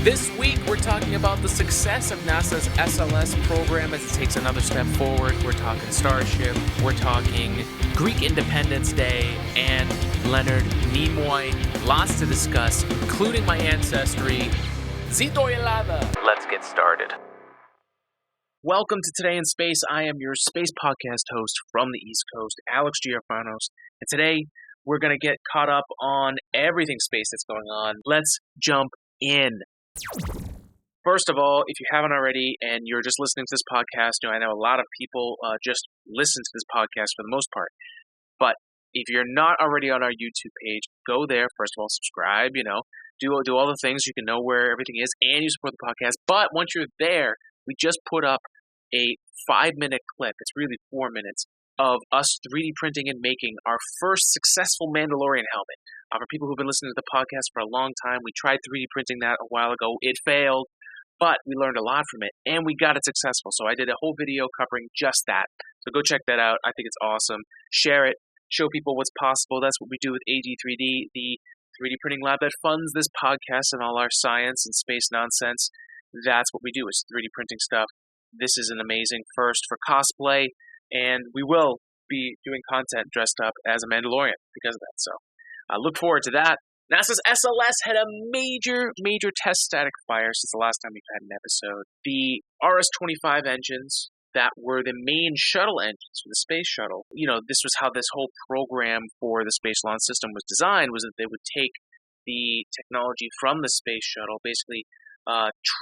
This week, we're talking about the success of NASA's SLS program as it takes another step forward. We're talking Starship, we're talking Greek Independence Day, and Leonard Nimoy. Lots to discuss, including my ancestry. Zito Helada. Let's get started. Welcome to Today in Space. I am your space podcast host from the East Coast, Alex Giafanos. And today, we're going to get caught up on everything space that's going on. Let's jump in. First of all, if you haven't already and you're just listening to this podcast, I know a lot of people just listen to this podcast for the most part. But if you're not already on our YouTube page, go there. First of all, subscribe, do all the things. You can know where everything is and you support the podcast. But once you're there, we just put up a 5-minute clip. It's really 4 minutes of us 3D printing and making our first successful Mandalorian helmet. For people who've been listening to the podcast for a long time, we tried 3D printing that a while ago. It failed, but we learned a lot from it, and we got it successful. So I did a whole video covering just that. So go check that out. I think it's awesome. Share it. Show people what's possible. That's what we do with AG3D, the 3D printing lab that funds this podcast and all our science and space nonsense. That's what we do, is 3D printing stuff. This is an amazing first for cosplay, and we will be doing content dressed up as a Mandalorian because of that. So I look forward to that. NASA's SLS had a major test static fire since the last time we've had an episode. The RS-25 engines that were the main shuttle engines for the Space Shuttle, this was how this whole program for the Space Launch System was designed, was that they would take the technology from the Space Shuttle, basically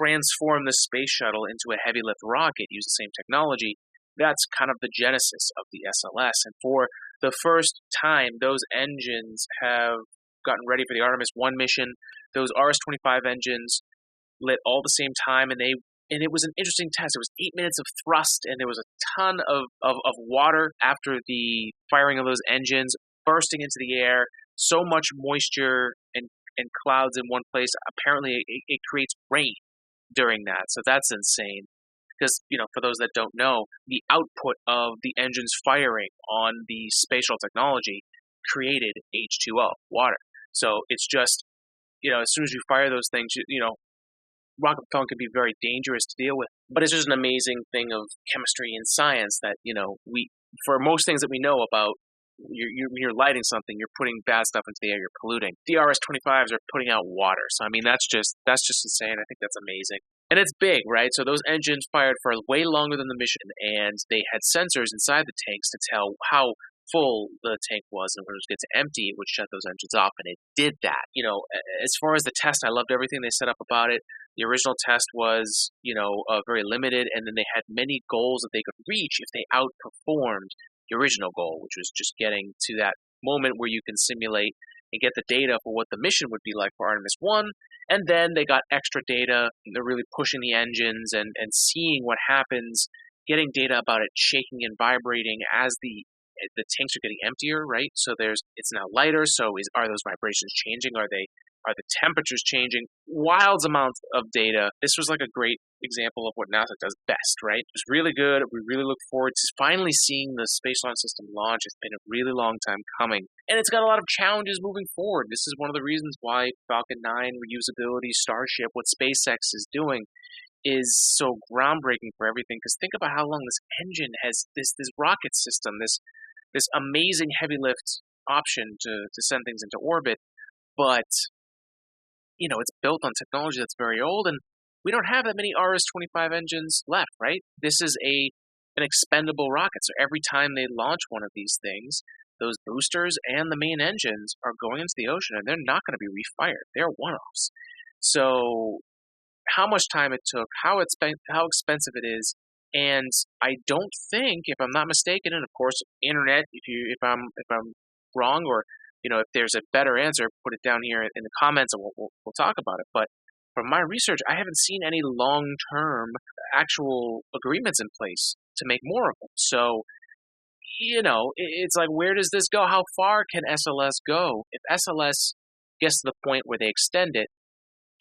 transform the Space Shuttle into a heavy lift rocket, use the same technology. That's kind of the genesis of the SLS. And for the first time, those engines have gotten ready for the Artemis 1 mission. Those RS-25 engines lit all the same time, and it was an interesting test. It was 8 minutes of thrust, and there was a ton of water after the firing of those engines bursting into the air. So much moisture and clouds in one place. Apparently, it creates rain during that. So that's insane. Because, for those that don't know, the output of the engines firing on the space shuttle technology created H2O, water. So it's just, as soon as you fire those things, rocket propellant can be very dangerous to deal with. But it's just an amazing thing of chemistry and science that, for most things that we know about, you're lighting something, you're putting bad stuff into the air, you're polluting. The RS-25s are putting out water. So, that's just insane. I think that's amazing. And it's big, right? So those engines fired for way longer than the mission, and they had sensors inside the tanks to tell how full the tank was, and when it was get to empty, it would shut those engines off, and it did that. As far as the test, I loved everything they set up about it. The original test was, very limited, and then they had many goals that they could reach if they outperformed the original goal, which was just getting to that moment where you can simulate and get the data for what the mission would be like for Artemis 1. And then they got extra data. They're really pushing the engines and seeing what happens, getting data about it shaking and vibrating as the tanks are getting emptier, right? So it's now lighter. So are those vibrations changing? Are the temperatures changing? Wild amounts of data. This was like a great example of what NASA does best, right? It's really good. We really look forward to finally seeing the Space Launch System launch. It's been a really long time coming. And it's got a lot of challenges moving forward. This is one of the reasons why Falcon 9, reusability, Starship, what SpaceX is doing is so groundbreaking for everything. Because think about how long this engine has, this rocket system, this amazing heavy lift option to send things into orbit. But it's built on technology that's very old, and we don't have that many RS-25 engines left, right? This is an expendable rocket, so every time they launch one of these things, those boosters and the main engines are going into the ocean, and they're not going to be refired. They're one-offs. So how much time it took, how expensive it is, and I don't think, if I'm not mistaken, and of course, internet, if I'm wrong, or if there's a better answer, put it down here in the comments and we'll talk about it. But from my research, I haven't seen any long-term actual agreements in place to make more of them. So, it's like, where does this go? How far can SLS go? If SLS gets to the point where they extend it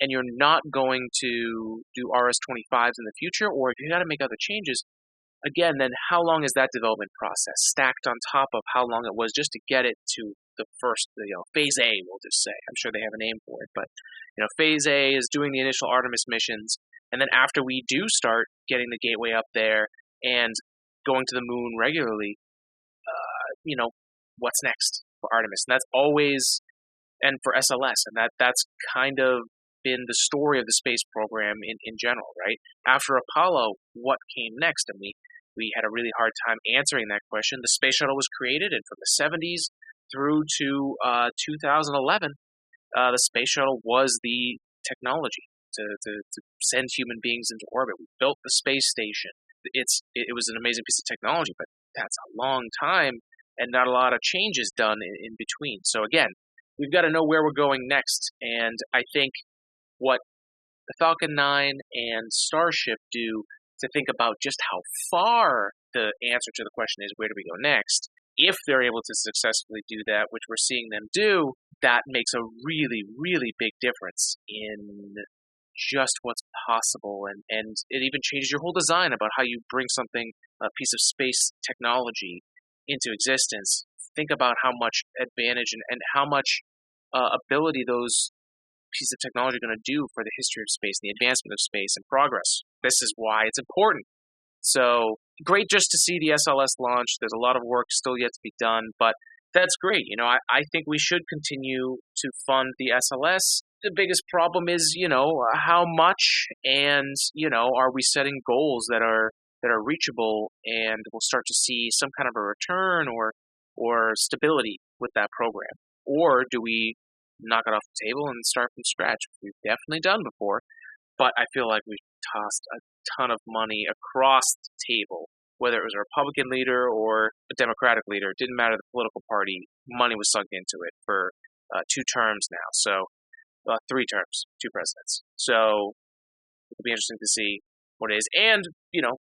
and you're not going to do RS-25s in the future, or if you got to make other changes, again, then how long is that development process stacked on top of how long it was just to get it to the first, phase A, we'll just say. I'm sure they have a name for it, but phase A is doing the initial Artemis missions, and then after we do start getting the gateway up there and going to the moon regularly, what's next for Artemis? And that's always, and for SLS, and that's kind of been the story of the space program in general, right? After Apollo, what came next? And we had a really hard time answering that question. The space shuttle was created, and from the 70s through to 2011, the space shuttle was the technology to send human beings into orbit. We built the space station. It was an amazing piece of technology, but that's a long time and not a lot of changes done in between. So again, we've got to know where we're going next. And I think what the Falcon 9 and Starship do to think about just how far the answer to the question is, where do we go next? If they're able to successfully do that, which we're seeing them do, that makes a really, really big difference in just what's possible. And it even changes your whole design about how you bring something, a piece of space technology, into existence. Think about how much advantage and how much ability those pieces of technology are going to do for the history of space, the advancement of space and progress. This is why it's important. So great just to see the SLS launch. There's a lot of work still yet to be done, but that's great. I think we should continue to fund the SLS. The biggest problem is, how much, and, are we setting goals that are reachable, and we'll start to see some kind of a return or stability with that program? Or do we knock it off the table and start from scratch? We've definitely done before, but I feel like we've tossed a ton of money across the table, whether it was a Republican leader or a Democratic leader. It didn't matter the political party. Money was sunk into it for 2 terms now. So 3 terms, 2 presidents. So it'll be interesting to see what it is. And,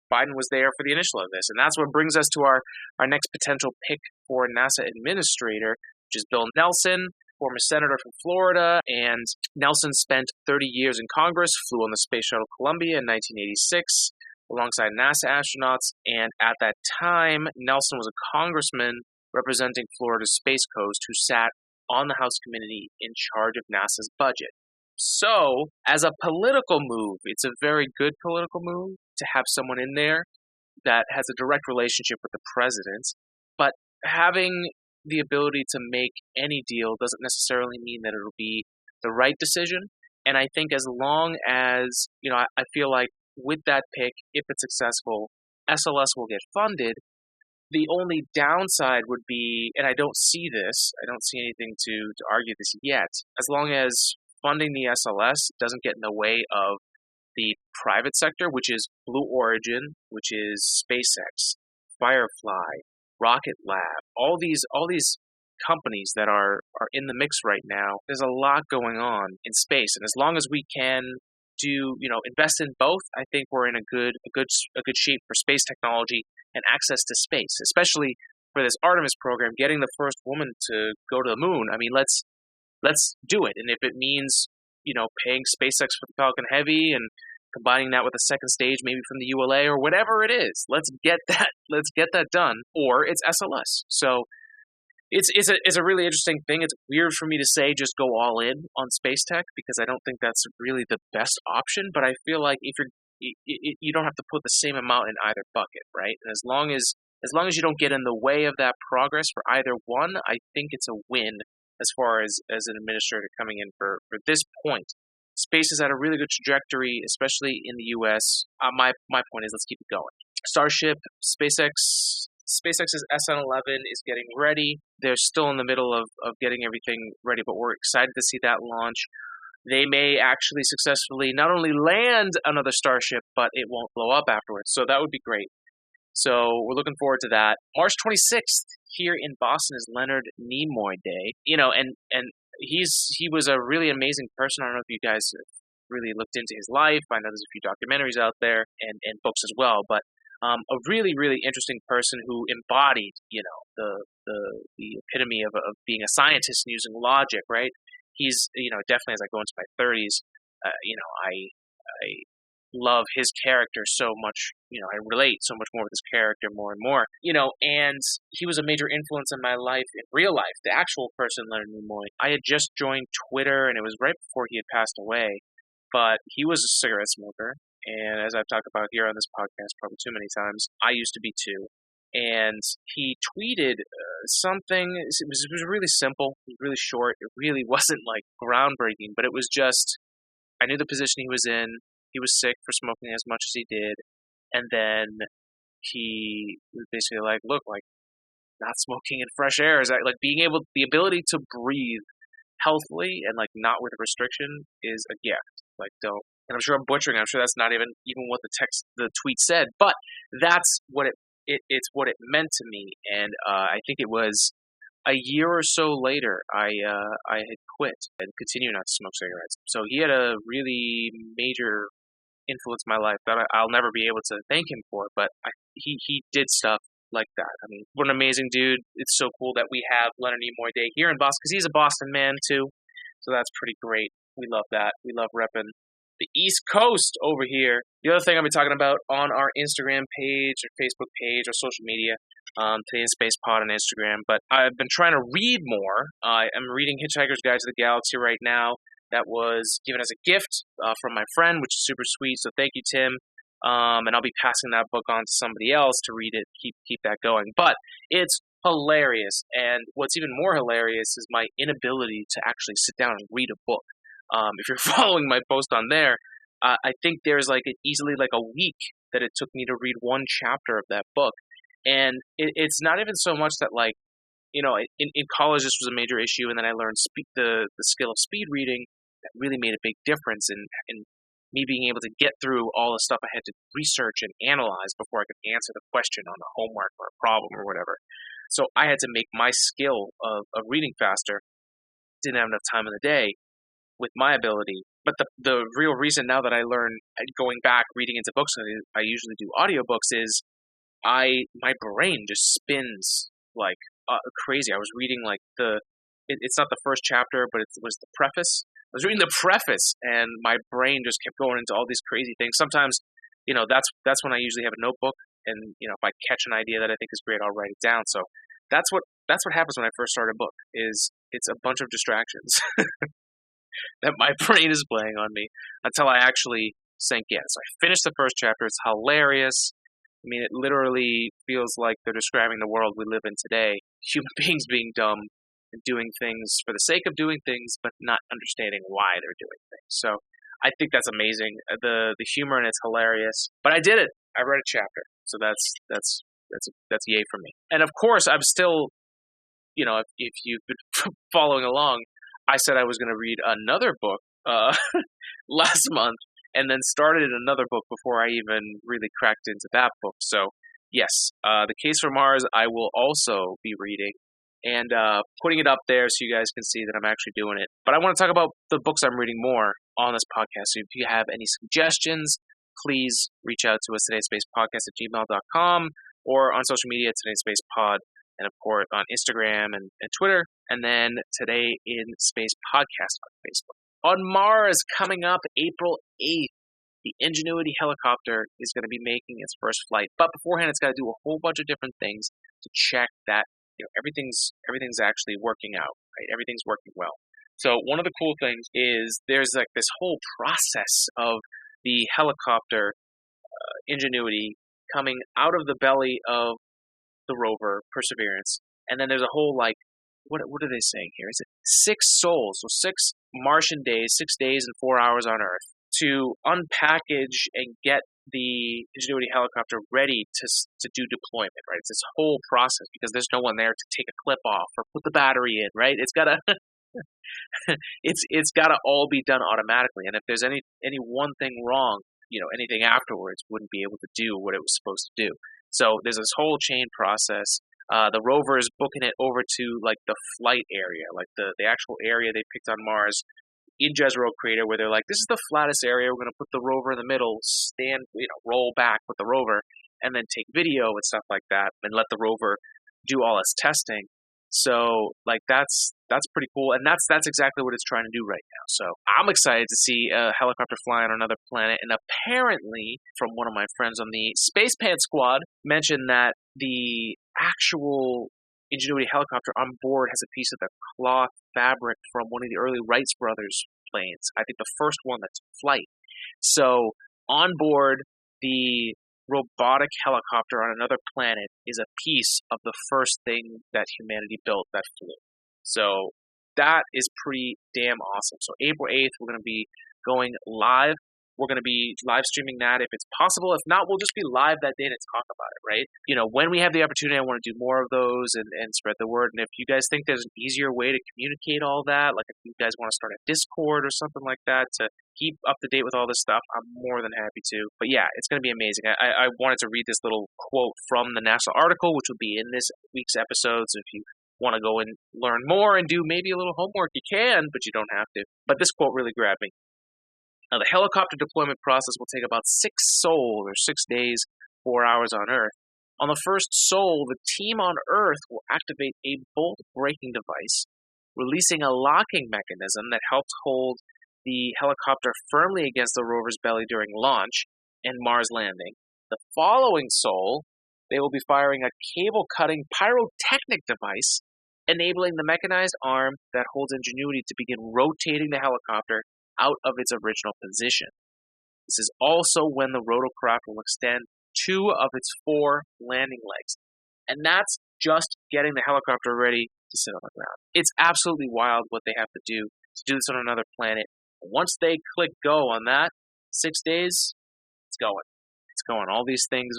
Biden was there for the initial of this. And that's what brings us to our next potential pick for NASA administrator, which is Bill Nelson, former senator from Florida. And Nelson spent 30 years in Congress, flew on the Space Shuttle Columbia in 1986 alongside NASA astronauts. And at that time, Nelson was a congressman representing Florida's Space Coast who sat on the House committee in charge of NASA's budget. So, as a political move, it's a very good political move to have someone in there that has a direct relationship with the president, but having the ability to make any deal doesn't necessarily mean that it'll be the right decision. And I think as long as, I feel like with that pick, if it's successful, SLS will get funded. The only downside would be, and I don't see anything to argue this yet, as long as funding the SLS doesn't get in the way of the private sector, which is Blue Origin, which is SpaceX, Firefly, Rocket Lab, all these companies that are in the mix right now. There's a lot going on in space, and as long as we can invest in both, I think we're in a good shape for space technology and access to space, especially for this Artemis program, getting the first woman to go to the moon. I mean, let's do it. And if it means, paying SpaceX for the Falcon Heavy and combining that with a second stage, maybe from the ULA or whatever it is, let's get that done. Or it's SLS. So it's a really interesting thing. It's weird for me to say just go all in on space tech because I don't think that's really the best option. But I feel like if you don't have to put the same amount in either bucket, right? And as long as you don't get in the way of that progress for either one, I think it's a win as far as an administrator coming in for this point. Space is at a really good trajectory, especially in the U.S. My point is let's keep it going. Starship, SpaceX's SN11 is getting ready. They're still in the middle of getting everything ready, but we're excited to see that launch. They may actually successfully not only land another Starship, but it won't blow up afterwards. So that would be great. So we're looking forward to that. March 26th here in Boston is Leonard Nimoy Day. And he was a really amazing person. I don't know if you guys have really looked into his life. I know there's a few documentaries out there and books as well. But a really, really interesting person who embodied, the epitome of being a scientist and using logic, right? He's, definitely as I go into my 30s, I love his character so much. I relate so much more with his character more and more. And he was a major influence in my life, in real life, the actual person, Leonard Nimoy. I had just joined Twitter, and it was right before he had passed away, but he was a cigarette smoker. And as I've talked about here on this podcast probably too many times, I used to be too. And he tweeted something. It was really simple. It was really short. It really wasn't like groundbreaking, but it was just, I knew the position he was in. He was sick for smoking as much as he did. And then he was basically like, look, like, not smoking in fresh air is like the ability to breathe healthily and like not with restriction is a gift. Like, don't. And I'm sure I'm butchering. I'm sure that's not even what the tweet said, but that's what it's what it meant to me. And I think it was a year or so later, I had quit and continued not to smoke cigarettes. So he had a really major influence in my life that I'll never be able to thank him for. But he did stuff like that. I mean, what an amazing dude! It's so cool that we have Leonard Nimoy Day here in Boston, because he's a Boston man too. So that's pretty great. We love that. We love repping the East Coast over here. The other thing I'll be talking about on our Instagram page or Facebook page or social media, today's Space Pod on Instagram. But I've been trying to read more. I am reading Hitchhiker's Guide to the Galaxy right now. That was given as a gift from my friend, which is super sweet. So thank you, Tim. And I'll be passing that book on to somebody else to read it. Keep that going. But it's hilarious. And what's even more hilarious is my inability to actually sit down and read a book. If you're following my post on there, I think there's easily a week that it took me to read one chapter of that book. And it's not even so much that in college this was a major issue, and then I learned the skill of speed reading that really made a big difference in me being able to get through all the stuff I had to research and analyze before I could answer the question on a homework or a problem or whatever. So I had to make my skill of reading faster. Didn't have enough time in the day with my ability. But the real reason now that I learn going back, reading into books, and I usually do audiobooks, is my brain just spins like crazy. I was reading it's not the first chapter, but it was the preface. I was reading the preface, and my brain just kept going into all these crazy things. Sometimes, that's when I usually have a notebook, and if I catch an idea that I think is great, I'll write it down. So that's what happens when I first start a book. It's a bunch of distractions that my brain is playing on me until I actually sink in. So I finished the first chapter. It's hilarious. I mean, it literally feels like they're describing the world we live in today. Human beings being dumb and doing things for the sake of doing things, but not understanding why they're doing things. So I think that's amazing. The humor in it's hilarious. But I did it. I read a chapter. So that's yay for me. And of course, I'm still, if you've been following along, I said I was going to read another book last month, and then started another book before I even really cracked into that book. So yes, The Case for Mars I will also be reading, and putting it up there so you guys can see that I'm actually doing it. But I want to talk about the books I'm reading more on this podcast. So if you have any suggestions, please reach out to us, todayspacepodcast@gmail.com, or on social media, Today's Space Pod, and of course on Instagram and Twitter, and then Today in Space Podcast on Facebook. On Mars, coming up April 8th, the Ingenuity helicopter is going to be making its first flight. But beforehand, it's got to do a whole bunch of different things to check that everything's actually working out, right? Everything's working well. So one of the cool things is there's this whole process of the helicopter Ingenuity coming out of the belly of the rover Perseverance, and then there's a whole what are they saying here? Is it 6 souls? So 6 Martian days, 6 days and 4 hours on Earth to unpackage and get the Ingenuity helicopter ready to do deployment, right? It's this whole process because there's no one there to take a clip off or put the battery in, right? It's gotta it's gotta all be done automatically. And if there's any one thing wrong, anything afterwards wouldn't be able to do what it was supposed to do. So there's this whole chain process. The rover is booking it over to the flight area, the actual area they picked on Mars in Jezero Crater, where they're like, this is the flattest area. We're going to put the rover in the middle, roll back with the rover, and then take video and stuff like that, and let the rover do all its testing. So like that's pretty cool, and that's exactly what it's trying to do right now. So I'm excited to see a helicopter fly on another planet. And apparently, from one of my friends on the Space Pants Squad, mentioned that the actual Ingenuity helicopter on board has a piece of the cloth fabric from one of the early Wright brothers planes. I think the first one that's flight. So on board the robotic helicopter on another planet is a piece of the first thing that humanity built that flew. So that is pretty damn awesome. So April 8th, we're going to be going live. We're going to be live streaming that if it's possible. If not, we'll just be live that day to talk about it, right? You know, when we have the opportunity, I want to do more of those and spread the word. And if you guys think there's an easier way to communicate all that, like if you guys want to start a Discord or something like that to keep up to date with all this stuff, I'm more than happy to. But yeah, it's going to be amazing. I wanted to read this little quote from the NASA article, which will be in this week's episode. So if you want to go and learn more and do maybe a little homework, you can, but you don't have to. But this quote really grabbed me. Now, the helicopter deployment process will take about 6 sols, or 6 days, 4 hours on Earth. On the first sol, the team on Earth will activate a bolt braking device, releasing a locking mechanism that helps hold the helicopter firmly against the rover's belly during launch and Mars landing. The following sol, they will be firing a cable-cutting pyrotechnic device, enabling the mechanized arm that holds Ingenuity to begin rotating the helicopter out of its original position. This is also when the rotorcraft will extend 2 of its 4 landing legs. And that's just getting the helicopter ready to sit on the ground. It's absolutely wild what they have to do this on another planet. Once they click go on that, 6 days, it's going. It's going. All these things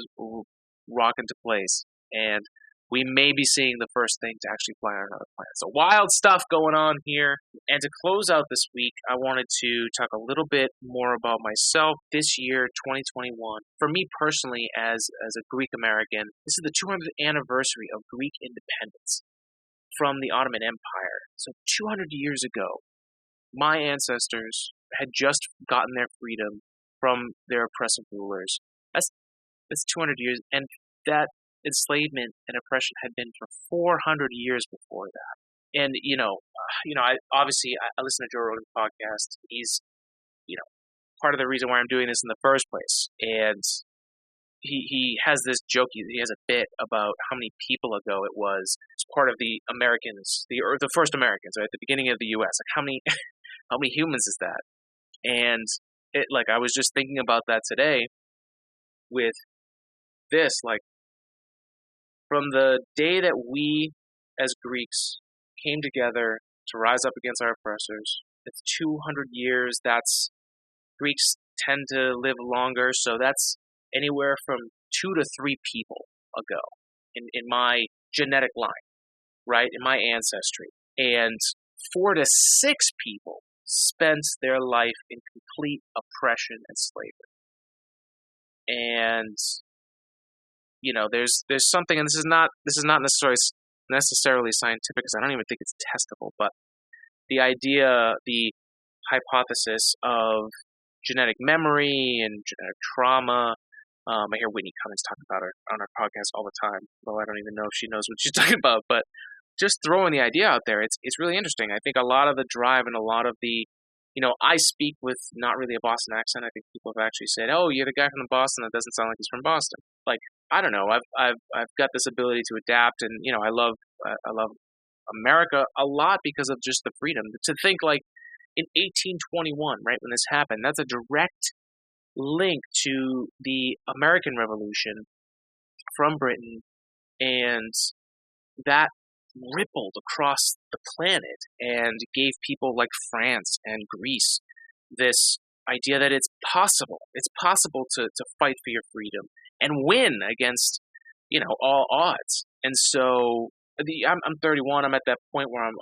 rock into place. And we may be seeing the first thing to actually fly on another planet. So wild stuff going on here. And to close out this week, I wanted to talk a little bit more about myself this year, 2021. For me personally, as a Greek American, this is the 200th anniversary of Greek independence from the Ottoman Empire. So 200 years ago, my ancestors had just gotten their freedom from their oppressive rulers. That's 200 years, and that enslavement and oppression had been for 400 years before that. And I listen to Joe Rogan's podcast. He's, part of the reason why I'm doing this in the first place. And he has this joke. He has a bit about how many people ago it was. It's part of the Americans, the first Americans, right, at the beginning of the U.S. Like how many humans is that? And I was just thinking about that today with this, like, from the day that we, as Greeks, came together to rise up against our oppressors, it's 200 years. Greeks tend to live longer, so that's anywhere from 2 to 3 people ago in my genetic line, right, in my ancestry. And 4 to 6 people spent their life in complete oppression and slavery. And there's something, and this is not necessarily scientific, because I don't even think it's testable, but the hypothesis of genetic memory and genetic trauma. I hear Whitney Cummings talking about her on our podcast all the time, though I don't even know if she knows what she's talking about. But just throwing the idea out there, it's really interesting. I think a lot of the drive and a lot of the, I speak with not really a Boston accent. I think people have actually said, "Oh, you're the guy from Boston that doesn't sound like he's from Boston." Like, I don't know. I've got this ability to adapt, and I love America a lot because of just the freedom to think. Like in 1821, right when this happened, that's a direct link to the American Revolution from Britain, and that rippled across the planet and gave people like France and Greece this idea that it's possible to fight for your freedom and win against all odds. And so I'm 31. I'm at that point where I'm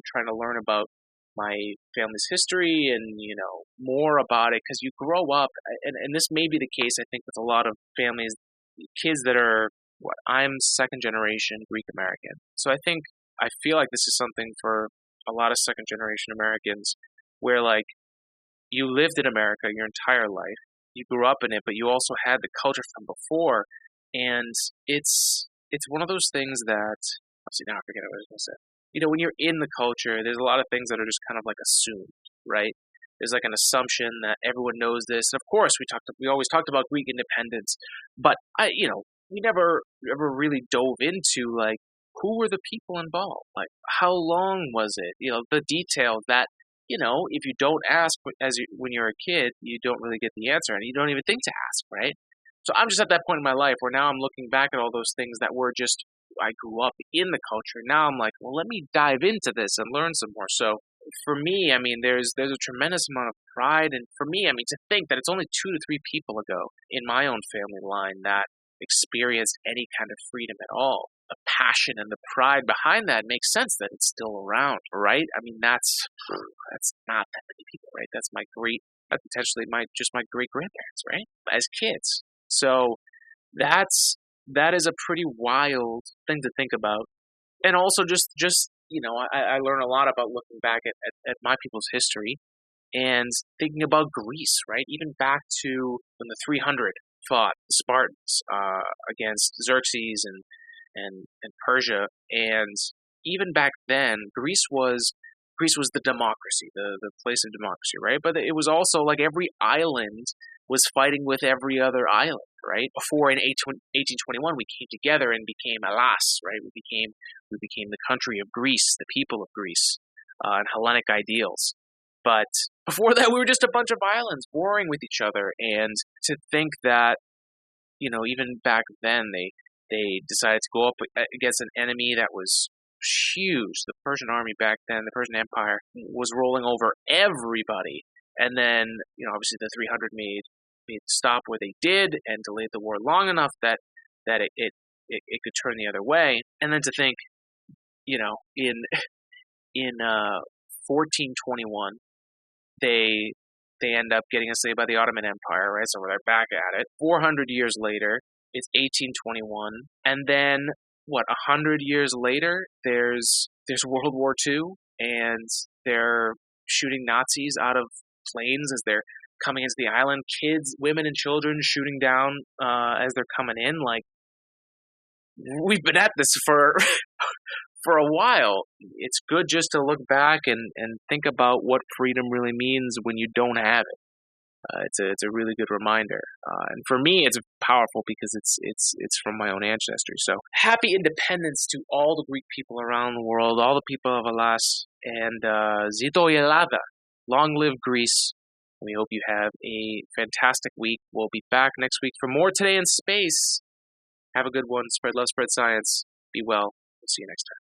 trying to learn about my family's history and more about it, because you grow up, and this may be the case, I think, with a lot of families, kids that are I'm second generation Greek American. So I feel like this is something for a lot of second generation Americans, where like you lived in America your entire life, you grew up in it, but you also had the culture from before, and it's one of those things that See, now I forget what I was going to say. When you're in the culture, there's a lot of things that are just kind of like assumed, right? There's like an assumption that everyone knows this, and of course, we always talked about Greek independence, but we never ever really dove into like who were the people involved, like how long was it, the detail that if you don't ask when you're a kid, you don't really get the answer, and you don't even think to ask, right? So I'm just at that point in my life where now I'm looking back at all those things that were just I grew up in the culture. Now I'm like, well, let me dive into this and learn some more. So for me, I mean, there's a tremendous amount of pride, and for me, I mean, to think that it's only 2 to 3 people ago in my own family line that experienced any kind of freedom at all. The passion and the pride behind that makes sense that it's still around, right? I mean, that's not that many people, right? That's potentially my great grandparents, right? As kids. So that is a pretty wild thing to think about. And also just I learn a lot about looking back at my people's history and thinking about Greece, right? Even back to when the 300 fought the Spartans against Xerxes and Persia, and even back then, Greece was the democracy, the place of democracy, right? But it was also like every island was fighting with every other island, right? Before in 1821 we came together and became Hellas, right? We became the country of Greece, the people of Greece, and Hellenic ideals. But before that, we were just a bunch of islands warring with each other. And to think that, even back then, they decided to go up against an enemy that was huge. The Persian army back then, the Persian Empire, was rolling over everybody. And then, obviously the 300 made stop where they did and delayed the war long enough that it could turn the other way. And then to think, in 1421, they end up getting enslaved by the Ottoman Empire, right? So they're back at it. 400 years later, it's 1821, and then 100 years later, there's World War II, and they're shooting Nazis out of planes as they're coming into the island. Kids, women, and children shooting down as they're coming in. Like, we've been at this for a while. It's good just to look back and think about what freedom really means when you don't have it. It's a really good reminder, and for me, it's powerful because it's from my own ancestry. So happy independence to all the Greek people around the world, all the people of Hellas, and Zito Yelada. Long live Greece. We hope you have a fantastic week. We'll be back next week for more Today in Space. Have a good one. Spread love, spread science. Be well. We'll see you next time.